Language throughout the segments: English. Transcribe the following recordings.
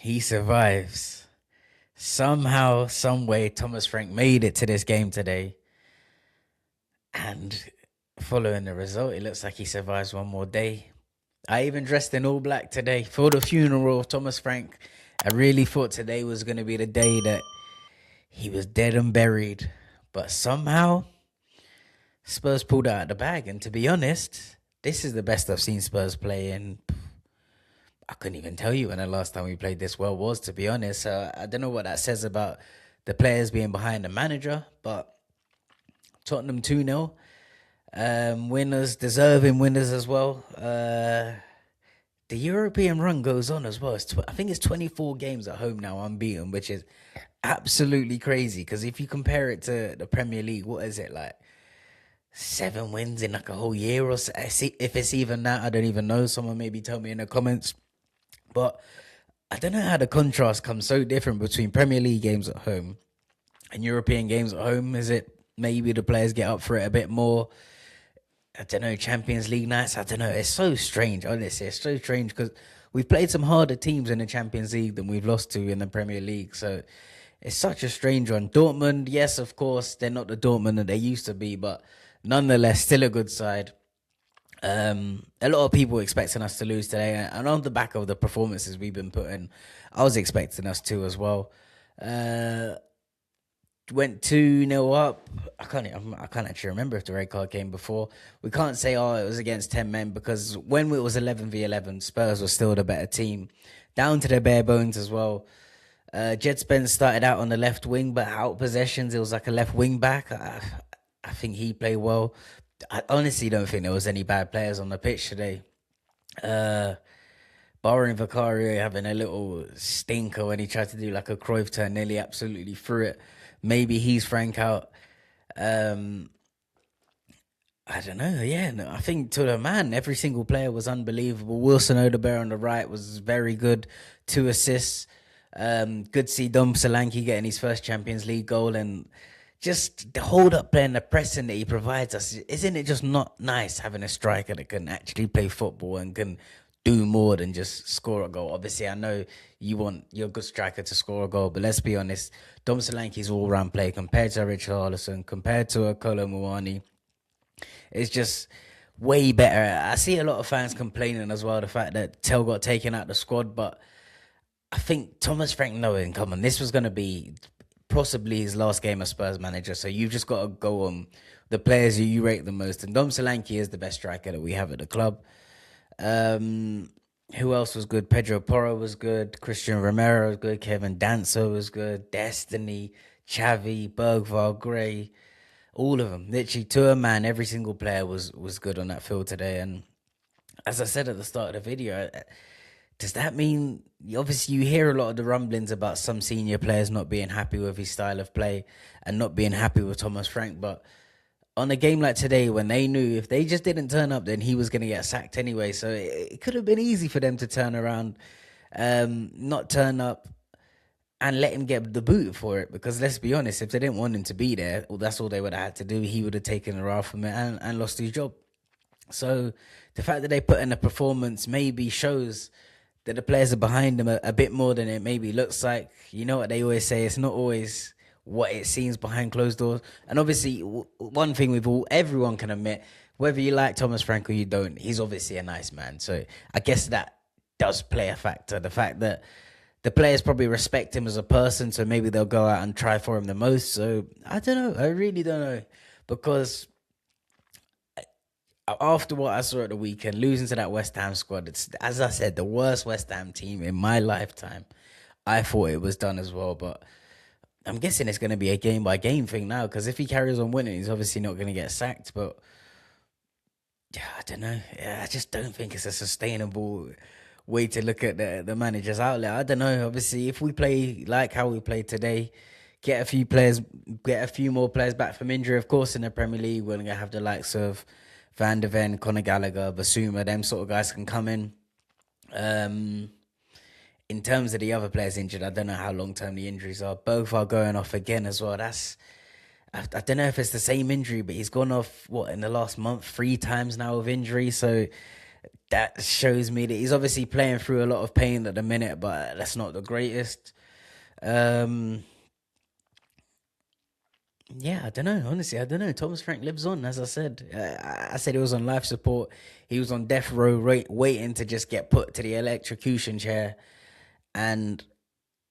he survives. Somehow, some way, Thomas Frank made it to this game today. And following the result, it looks like he survives one more day. I even dressed in all black today for the funeral of Thomas Frank. I really thought today was going to be the day that he was dead and buried. But somehow, Spurs pulled out the bag. And to be honest, this is the best I've seen Spurs play in. I couldn't even tell you when the last time we played this well was, to be honest. I don't know what that says about the players being behind the manager, but Tottenham 2-0. Winners, deserving winners as well. The European run goes on as well. I think it's 24 games at home now unbeaten, which is absolutely crazy. Because if you compare it to the Premier League, what is it like? 7 wins in like a whole year or so. If it's even that, I don't even know. Someone maybe tell me in the comments. But I don't know how the contrast comes so different between Premier League games at home and European games at home. Is it maybe the players get up for it a bit more? I don't know, Champions League nights, I don't know. It's so strange, honestly. It's so strange because we've played some harder teams in the Champions League than we've lost to in the Premier League. So it's such a strange one. Dortmund, yes, of course, they're not the Dortmund that they used to be, but nonetheless, still a good side. A lot of people expecting us to lose today, and on the back of the performances we've been putting, I was expecting us to as well. Went 2-0 up. I can't actually remember if the red card came before. We can't say, oh, it was against 10 men, because when it was 11v11, Spurs was still the better team. Down to their bare bones as well. Jed Spence started out on the left wing, but out possessions, it was like a left wing back. I think he played well. I honestly don't think there was any bad players on the pitch today. Barring Vicario having a little stinker when he tried to do like a Cruyff turn, nearly absolutely threw it. Maybe he's Frank out. I don't know. Yeah, no, I think to the man, every single player was unbelievable. Wilson Odegaard on the right was very good. 2 assists. Good to see Dom Solanke getting his first Champions League goal, and just the hold up play and the pressing that he provides us. Isn't it just not nice having a striker that can actually play football and can do more than just score a goal? Obviously, I know you want your good striker to score a goal, but let's be honest, Dom Solanke's all-round play compared to Richard Harlison, compared to a Kolo Muani, it's just way better. I see a lot of fans complaining as well, the fact that Tell got taken out the squad, but I think Thomas Frank knowing, come on, this was going to be possibly his last game as Spurs manager, so you've just got to go on the players you rate the most, and Dom Solanke is the best striker that we have at the club. Who else was good? Pedro Porro was good. Christian Romero was good. Kevin Danso was good. Destiny, Xavi, Bergvall, Gray, all of them. Literally, to a man, every single player was good on that field today. And as I said at the start of the video, does that mean, obviously you hear a lot of the rumblings about some senior players not being happy with his style of play and not being happy with Thomas Frank, but on a game like today, when they knew if they just didn't turn up, then he was going to get sacked anyway. So it could have been easy for them to turn around, not turn up, and let him get the boot for it. Because let's be honest, if they didn't want him to be there, well, that's all they would have had to do. He would have taken the role from it and lost his job. So the fact that they put in a performance maybe shows that the players are behind him a bit more than it maybe looks like. You know what they always say, it's not always what it seems behind closed doors. And obviously, one thing everyone can admit, whether you like Thomas Frank or you don't, he's obviously a nice man. So I guess that does play a factor. The fact that the players probably respect him as a person, so maybe they'll go out and try for him the most. So I don't know. I really don't know. Because after what I saw at the weekend, losing to that West Ham squad, it's, as I said, the worst West Ham team in my lifetime. I thought it was done as well, but I'm guessing it's going to be a game-by-game thing now, because if he carries on winning, he's obviously not going to get sacked. But yeah, I don't know. Yeah, I just don't think it's a sustainable way to look at the manager's outlet. I don't know. Obviously, if we play like how we played today, get a few more players back from injury. Of course, in the Premier League, we're going to have the likes of Van de Ven, Conor Gallagher, Basuma. Them sort of guys can come in. In terms of the other players injured, I don't know how long-term the injuries are. Both are going off again as well. I don't know if it's the same injury, but he's gone off, in the last month, 3 times now with injury. So that shows me that he's obviously playing through a lot of pain at the minute, but that's not the greatest. Um, yeah, I don't know. Honestly, I don't know. Thomas Frank lives on, as I said. I said he was on life support. He was on death row, waiting to just get put to the electrocution chair. And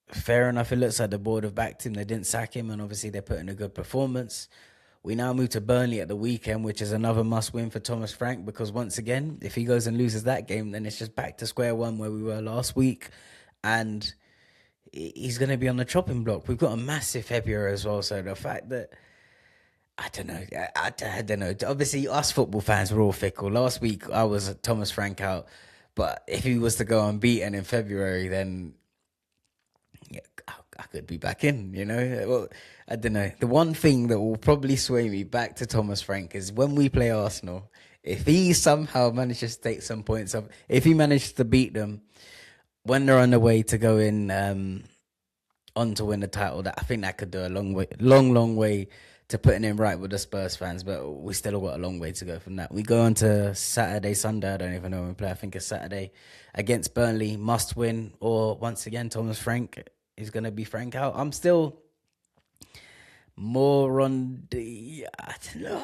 fair enough, it looks like the board have backed him. They didn't sack him, and obviously they're putting a good performance. We now move to Burnley at the weekend, which is another must win for Thomas Frank, because once again, if he goes and loses that game, then it's just back to square one where we were last week. And he's going to be on the chopping block. We've got a massive February as well. So the fact that, I don't know. I don't know. Obviously, us football fans were all fickle. Last week, I was Thomas Frank out. But if he was to go unbeaten in February, then yeah, I could be back in, you know? Well, I don't know. The one thing that will probably sway me back to Thomas Frank is when we play Arsenal, if he somehow manages to take some points up, if he manages to beat them when they're on the way to go in on to win the title, that I think that could do a long way to putting him right with the Spurs fans, but we still got a long way to go from that. We go on to Saturday, Sunday, I don't even know when we play. I think it's Saturday against Burnley, must win, or once again, Thomas Frank is going to be Frank out. I'm still more on the, I don't know.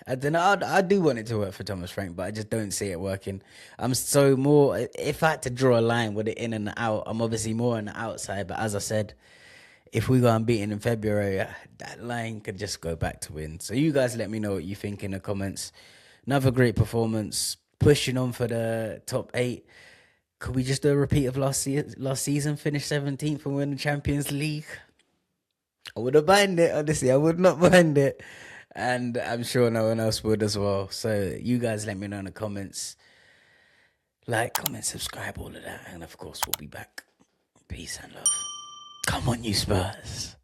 I don't know. I do want it to work for Thomas Frank, but I just don't see it working. I'm so more, if I had to draw a line with it in and out, I'm obviously more on the outside, but as I said, if we go unbeaten in February, that line could just go back to win. So you guys let me know what you think in the comments. Another great performance, pushing on for the top 8. Could we just do a repeat of last season, finish 17th and win the Champions League? I would have mind it, honestly. I would not mind it. And I'm sure no one else would as well. So you guys let me know in the comments. Like, comment, subscribe, all of that. And of course, we'll be back. Peace and love. Come on, you Spurs.